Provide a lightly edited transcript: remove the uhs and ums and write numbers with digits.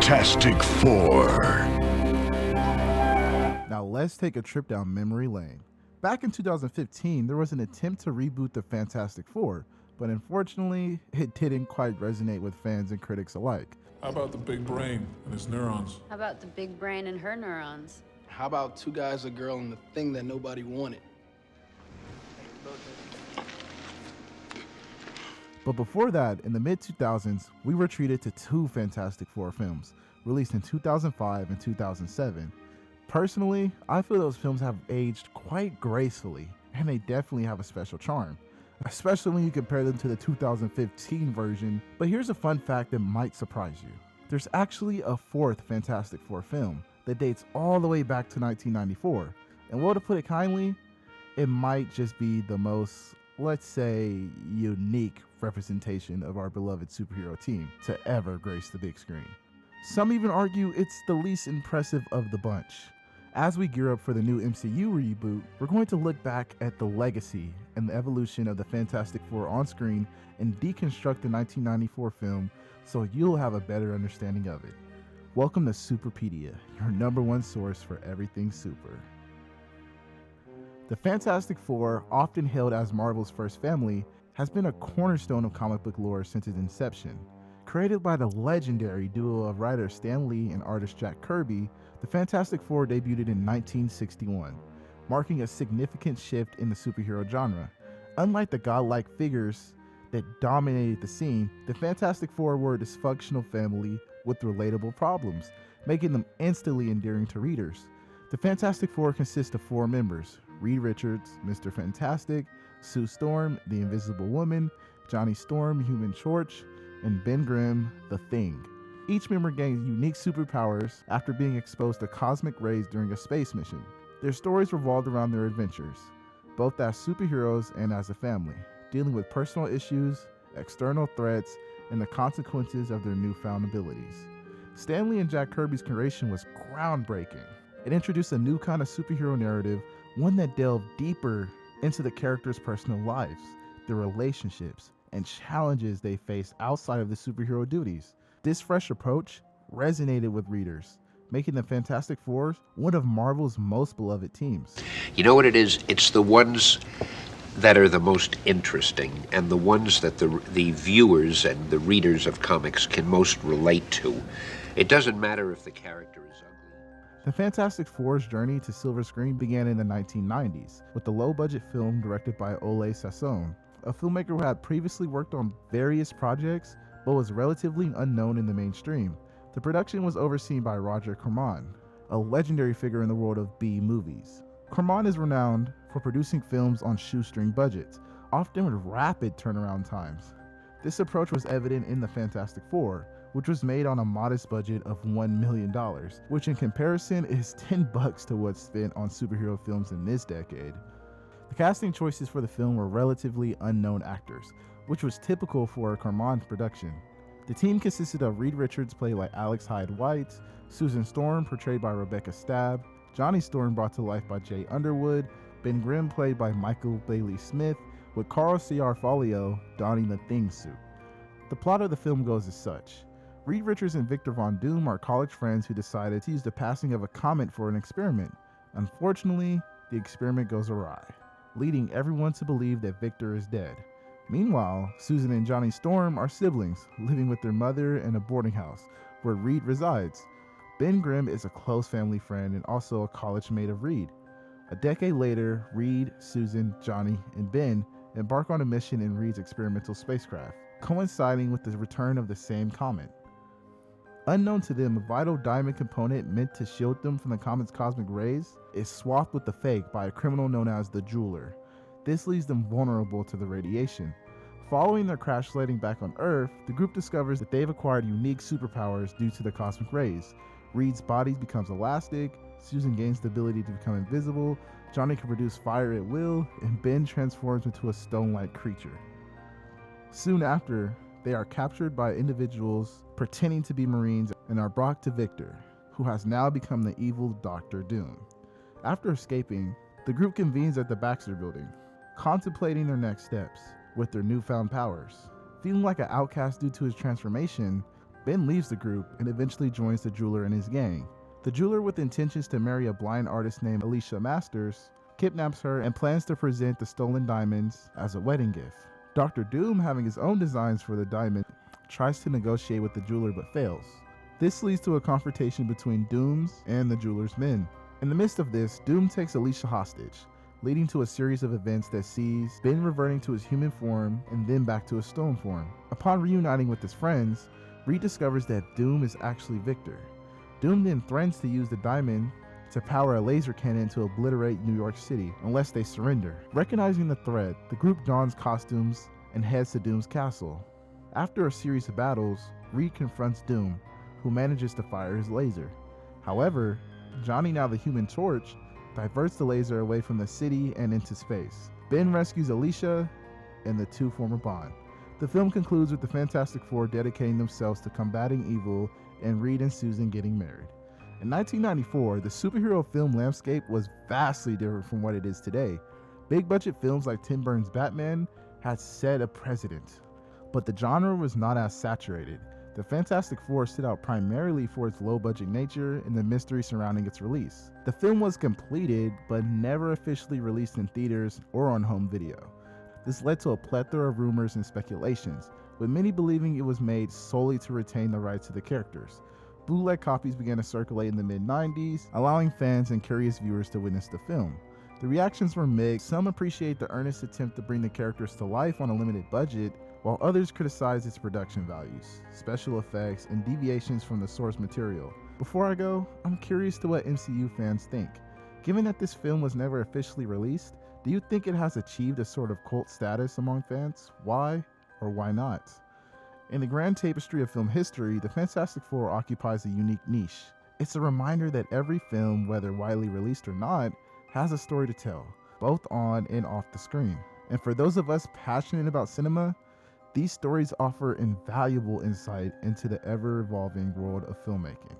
Fantastic Four. Now let's take a trip down memory lane. Back in 2015, there was an attempt to reboot the Fantastic Four, but unfortunately, it didn't quite resonate with fans and critics alike. How about the big brain and his neurons? How about the big brain and her neurons? How about two guys, a girl, and the thing that nobody wanted? But before that, in the mid-2000s, we were treated to two Fantastic Four films, released in 2005 and 2007. Personally, I feel those films have aged quite gracefully, and they definitely have a special charm, especially when you compare them to the 2015 version. But here's a fun fact that might surprise you. There's actually a fourth Fantastic Four film that dates all the way back to 1994. And well, to put it kindly, it might just be the most, let's say, unique representation of our beloved superhero team to ever grace the big screen. Some even argue it's the least impressive of the bunch. As we gear up for the new MCU reboot, we're going to look back at the legacy and the evolution of the Fantastic Four on screen and deconstruct the 1994 film so you'll have a better understanding of it. Welcome to Superpedia, your number one source for everything super. The Fantastic Four, often hailed as Marvel's first family, has been a cornerstone of comic book lore since its inception. Created by the legendary duo of writer Stan Lee and artist Jack Kirby, the Fantastic Four debuted in 1961, marking a significant shift in the superhero genre. Unlike the godlike figures that dominated the scene, the Fantastic Four were a dysfunctional family with relatable problems, making them instantly endearing to readers. The Fantastic Four consists of four members: Reed Richards, Mr. Fantastic, Sue Storm, the Invisible Woman, Johnny Storm, Human Torch, and Ben Grimm, the Thing. Each member gains unique superpowers after being exposed to cosmic rays during a space mission. Their stories revolved around their adventures, both as superheroes and as a family, dealing with personal issues, external threats, and the consequences of their newfound abilities. Stan Lee and Jack Kirby's creation was groundbreaking. It introduced a new kind of superhero narrative, one that delved deeper into the characters' personal lives, their relationships, and challenges they faced outside of the superhero duties. This fresh approach resonated with readers, making the Fantastic Four one of Marvel's most beloved teams. You know what it is? It's the ones that are the most interesting and the ones that the viewers and the readers of comics can most relate to. It doesn't matter if the character is ugly. The Fantastic Four's journey to silver screen began in the 1990s with the low-budget film directed by Ole Sassoon, a filmmaker who had previously worked on various projects but was relatively unknown in the mainstream. The production was overseen by Roger Corman, a legendary figure in the world of B-movies. Corman is renowned for producing films on shoestring budgets, often with rapid turnaround times. This approach was evident in The Fantastic Four, which was made on a modest budget of $1 million, which in comparison is $10 to what's spent on superhero films in this decade. The casting choices for the film were relatively unknown actors, which was typical for a Corman production. The team consisted of Reed Richards, played by Alex Hyde White, Susan Storm, portrayed by Rebecca Stabb, Johnny Storm, brought to life by Jay Underwood, Ben Grimm, played by Michael Bailey Smith, with Carl C.R. Folio donning the Thing suit. The plot of the film goes as such. Reed Richards and Victor Von Doom are college friends who decided to use the passing of a comet for an experiment. Unfortunately, the experiment goes awry, leading everyone to believe that Victor is dead. Meanwhile, Susan and Johnny Storm are siblings, living with their mother in a boarding house, where Reed resides. Ben Grimm is a close family friend and also a college mate of Reed. A decade later, Reed, Susan, Johnny, and Ben embark on a mission in Reed's experimental spacecraft, coinciding with the return of the same comet. Unknown to them, a vital diamond component meant to shield them from the comet's cosmic rays is swathed with the fake by a criminal known as the Jeweler. This leaves them vulnerable to the radiation. Following their crash landing back on Earth, the group discovers that they've acquired unique superpowers due to the cosmic rays. Reed's body becomes elastic, Susan gains the ability to become invisible, Johnny can produce fire at will, and Ben transforms into a stone-like creature. Soon after, they are captured by individuals pretending to be Marines and are brought to Victor, who has now become the evil Dr. Doom. After escaping, the group convenes at the Baxter Building, contemplating their next steps with their newfound powers. Feeling like an outcast due to his transformation, Ben leaves the group and eventually joins the jeweler and his gang. The jeweler, with intentions to marry a blind artist named Alicia Masters, kidnaps her and plans to present the stolen diamonds as a wedding gift. Dr. Doom, having his own designs for the diamond, tries to negotiate with the jeweler but fails. This leads to a confrontation between Doom's and the jeweler's men. In the midst of this, Doom takes Alicia hostage, leading to a series of events that sees Ben reverting to his human form and then back to his stone form. Upon reuniting with his friends, Reed discovers that Doom is actually Victor. Doom then threatens to use the diamond to power a laser cannon to obliterate New York City unless they surrender. Recognizing the threat, the group dons costumes and heads to Doom's castle. After a series of battles, Reed confronts Doom, who manages to fire his laser. However, Johnny, now the Human Torch, diverts the laser away from the city and into space. Ben rescues Alicia, and the two form a bond. The film concludes with the Fantastic Four dedicating themselves to combating evil and Reed and Susan getting married. In 1994, the superhero film landscape was vastly different from what it is today. Big budget films like Tim Burton's Batman had set a precedent, but the genre was not as saturated. The Fantastic Four stood out primarily for its low-budget nature and the mystery surrounding its release. The film was completed, but never officially released in theaters or on home video. This led to a plethora of rumors and speculations, with many believing it was made solely to retain the rights to the characters. Bootleg copies began to circulate in the mid-90s, allowing fans and curious viewers to witness the film. The reactions were mixed. Some appreciate the earnest attempt to bring the characters to life on a limited budget, while others criticize its production values, special effects, and deviations from the source material. Before I go, I'm curious to what MCU fans think. Given that this film was never officially released, do you think it has achieved a sort of cult status among fans? Why or why not? In the grand tapestry of film history, the Fantastic Four occupies a unique niche. It's a reminder that every film, whether widely released or not, has a story to tell, both on and off the screen. And for those of us passionate about cinema, these stories offer invaluable insight into the ever-evolving world of filmmaking.